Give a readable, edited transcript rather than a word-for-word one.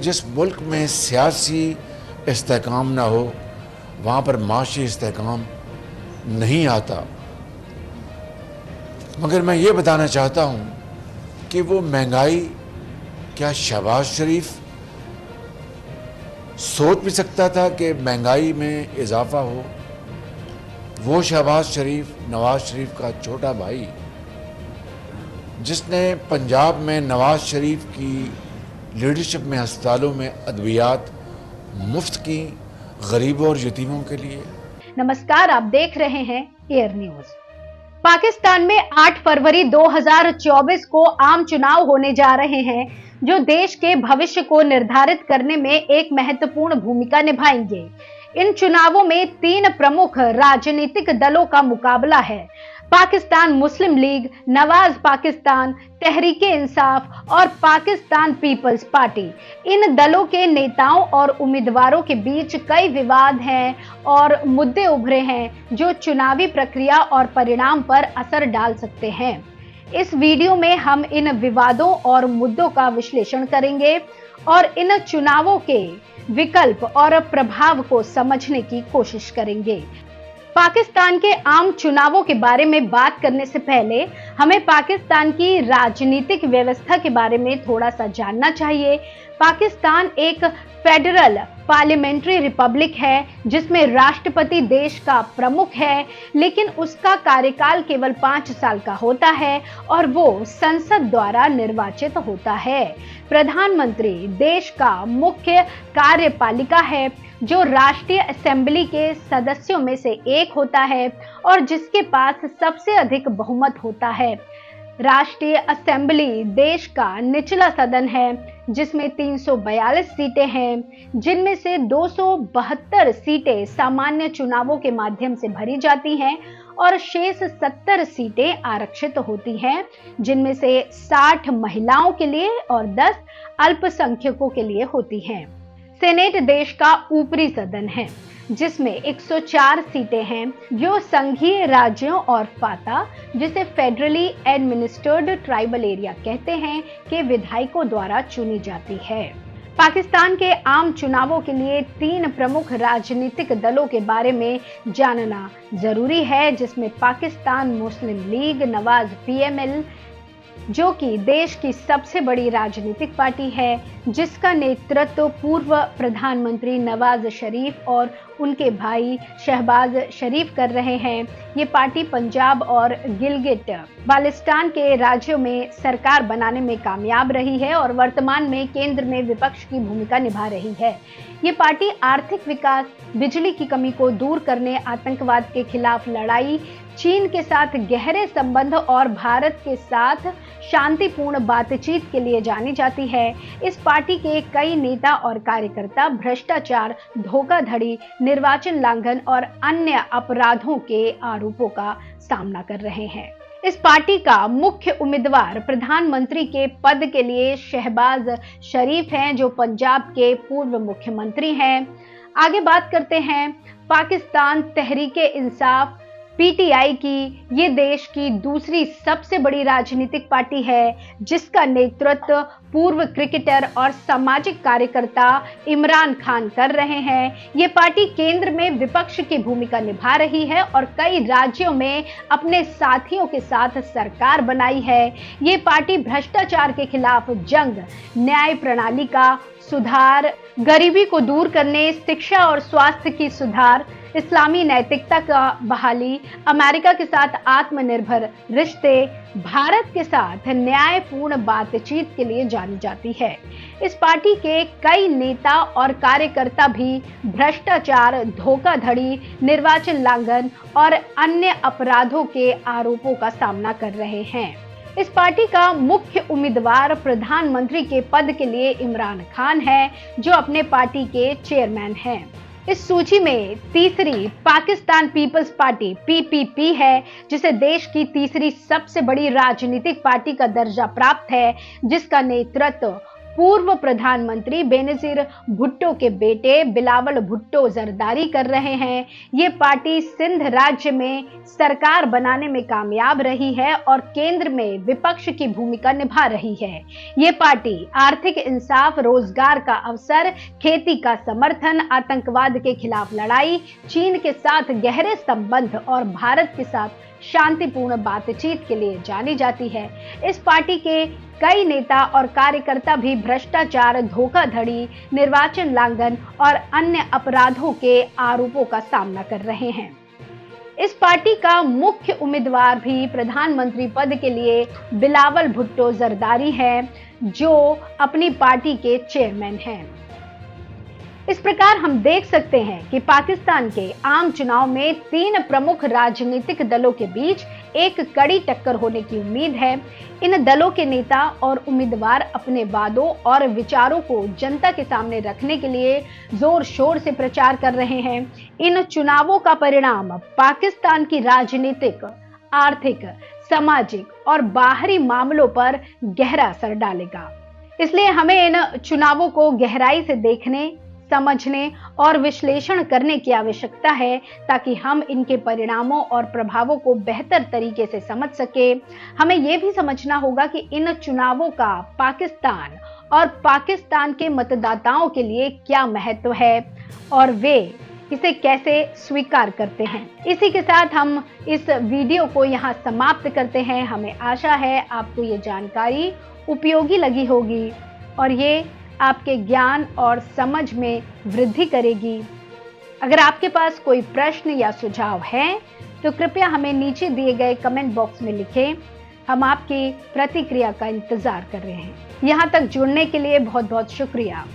जिस मुल्क में सियासी इस्तेहकाम ना हो वहाँ पर माशी इस्तेहकाम नहीं आता। मगर मैं ये बताना चाहता हूँ कि वो महंगाई क्या शहबाज शरीफ सोच भी सकता था कि महंगाई में इजाफा हो? वो शहबाज शरीफ, नवाज शरीफ का छोटा भाई, जिसने पंजाब में नवाज शरीफ की लीडरशिप में अस्पतालों में अद्वियात मुफ्त की गरीबों और यतीमों के लिए। नमस्कार, आप देख रहे हैं एयर न्यूज। पाकिस्तान में 8 फरवरी 2024 को आम चुनाव होने जा रहे हैं, जो देश के भविष्य को निर्धारित करने में एक महत्वपूर्ण भूमिका निभाएंगे। इन चुनावों में 3 प्रमुख राजनीतिक दलों का मुकाबला है। पाकिस्तान मुस्लिम लीग, नवाज पाकिस्तान, तहरीके इंसाफ और पाकिस्तान पीपल्स पार्टी। इन दलों के नेताओं और उम्मीदवारों के बीच कई विवाद हैं और मुद्दे उभरे हैं जो चुनावी प्रक्रिया और परिणाम पर असर डाल सकते हैं। इस वीडियो में हम इन विवादों और मुद्दों का विश्लेषण करेंगे और इन चुनावों के विकल्प और प्रभाव को समझने की कोशिश करेंगे। पाकिस्तान के आम चुनावों के बारे में बात करने से पहले हमें पाकिस्तान की राजनीतिक व्यवस्था के बारे में थोड़ा सा जानना चाहिए। पाकिस्तान एक फेडरल पार्लियामेंट्री रिपब्लिक है, जिसमें राष्ट्रपति देश का प्रमुख है, लेकिन उसका कार्यकाल केवल 5 साल का होता है और वो संसद द्वारा निर्वाचित होता है। प्रधानमंत्री देश का मुख्य कार्यपालिका है, जो राष्ट्रीय असेंबली के सदस्यों में से एक होता है और जिसके पास सबसे अधिक बहुमत होता है। राष्ट्रीय असेंबली देश का निचला सदन है, जिसमें 342 सीटें हैं, जिनमें से 272 सीटें सामान्य चुनावों के माध्यम से भरी जाती हैं और शेष 70 सीटें आरक्षित होती हैं, जिनमें से 60 महिलाओं के लिए और 10 अल्पसंख्यकों के लिए होती हैं। सेनेट देश का ऊपरी सदन है, जिसमें 104 सीटें हैं, जो संघीय राज्यों और फाता, जिसे फेडरली एडमिनिस्ट्रेटेड ट्राइबल एरिया कहते हैं, के विधायकों द्वारा चुनी जाती है। पाकिस्तान के आम चुनावों के लिए 3 प्रमुख राजनीतिक दलों के बारे में जानना जरूरी है, जिसमें पाकिस्तान मुस्लिम लीग, नवाज पीएमएल, जो कि देश की सबसे बड़ी राजनीतिक पार्टी है, जिसका नेतृत्व पूर्व प्रधानमंत्री नवाज शरीफ और उनके भाई शहबाज शरीफ कर रहे हैं। ये पार्टी पंजाब और गिलगिट बाल्टिस्तान के राज्यों में सरकार बनाने में कामयाब रही है और वर्तमान में केंद्र में विपक्ष की भूमिका निभा रही है। ये पार्टी आर्थिक विकास, बिजली की कमी को दूर करने, आतंकवाद के खिलाफ लड़ाई, चीन के साथ गहरे संबंध और भारत के साथ शांतिपूर्ण बातचीत के लिए जानी जाती है। इस पार्टी के कई नेता और कार्यकर्ता भ्रष्टाचार, धोखाधड़ी, निर्वाचन उल्लंघन और अन्य अपराधों के आरोपों का सामना कर रहे हैं। इस पार्टी का मुख्य उम्मीदवार प्रधानमंत्री के पद के लिए शहबाज शरीफ हैं, जो पंजाब के पूर्व मुख्यमंत्री हैं। आगे बात करते हैं पाकिस्तान तहरीके इंसाफ पीटीआई की। ये देश की दूसरी सबसे बड़ी राजनीतिक पार्टी है, जिसका नेतृत्व पूर्व क्रिकेटर और सामाजिक कार्यकर्ता इमरान खान कर रहे हैं। ये पार्टी केंद्र में विपक्ष की भूमिका निभा रही है और कई राज्यों में अपने साथियों के साथ सरकार बनाई है। ये पार्टी भ्रष्टाचार के खिलाफ जंग, न्याय प्रणाली का सुधार, गरीबी को दूर करने, शिक्षा और स्वास्थ्य की सुधार, इस्लामी नैतिकता का बहाली, अमेरिका के साथ आत्मनिर्भर रिश्ते, भारत के साथ न्यायपूर्ण बातचीत के लिए जानी जाती है। इस पार्टी के कई नेता और कार्यकर्ता भी भ्रष्टाचार, धोखाधड़ी, निर्वाचन उल्लंघन और अन्य अपराधों के आरोपों का सामना कर रहे हैं। इस पार्टी का मुख्य उम्मीदवार प्रधानमंत्री के पद के लिए इमरान खान है, जो अपने पार्टी के चेयरमैन हैं। इस सूची में तीसरी पाकिस्तान पीपल्स पार्टी पीपीपी है, जिसे देश की तीसरी सबसे बड़ी राजनीतिक पार्टी का दर्जा प्राप्त है, जिसका नेतृत्व पूर्व प्रधानमंत्री बेनजीर भुट्टो के बेटे बिलावल भुट्टो जरदारी कर रहे हैं। ये पार्टी सिंध राज्य में सरकार बनाने में कामयाब रही है और केंद्र में विपक्ष की भूमिका निभा रही है। ये पार्टी आर्थिक इंसाफ, रोजगार का अवसर, खेती का समर्थन, आतंकवाद के खिलाफ लड़ाई, चीन के साथ गहरे संबंध और भारत के साथ शांतिपूर्ण बातचीत के लिए जानी जाती है। इस पार्टी के कई नेता और कार्यकर्ता भी भ्रष्टाचार, धोखाधड़ी, निर्वाचन लांघन और अन्य अपराधों के आरोपों का सामना कर रहे हैं। इस पार्टी का मुख्य उम्मीदवार भी प्रधानमंत्री पद के लिए बिलावल भुट्टो जरदारी है, जो अपनी पार्टी के चेयरमैन हैं। इस प्रकार हम देख सकते हैं कि पाकिस्तान के आम चुनाव में 3 प्रमुख राजनीतिक दलों के बीच एक कड़ी टक्कर होने की उम्मीद है। इन दलों के नेता और उम्मीदवार अपने वादों और विचारों को जनता के सामने रखने के लिए जोर शोर से प्रचार कर रहे हैं। इन चुनावों का परिणाम पाकिस्तान की राजनीतिक, आर्थिक, सामाजिक और बाहरी मामलों पर गहरा असर डालेगा। इसलिए हमें इन चुनावों को गहराई से देखने, समझने और विश्लेषण करने की आवश्यकता है, ताकि हम इनके परिणामों और प्रभावों को बेहतर तरीके से समझ सके। हमें यह भी समझना होगा कि इन चुनावों का पाकिस्तान और पाकिस्तान के मतदाताओं के लिए क्या महत्व है और वे इसे कैसे स्वीकार करते हैं। इसी के साथ हम इस वीडियो को यहाँ समाप्त करते हैं। हमें आशा है आपको ये जानकारी उपयोगी लगी होगी और ये आपके ज्ञान और समझ में वृद्धि करेगी। अगर आपके पास कोई प्रश्न या सुझाव है तो कृपया हमें नीचे दिए गए कमेंट बॉक्स में लिखें। हम आपकी प्रतिक्रिया का इंतजार कर रहे हैं। यहाँ तक जुड़ने के लिए बहुत बहुत शुक्रिया।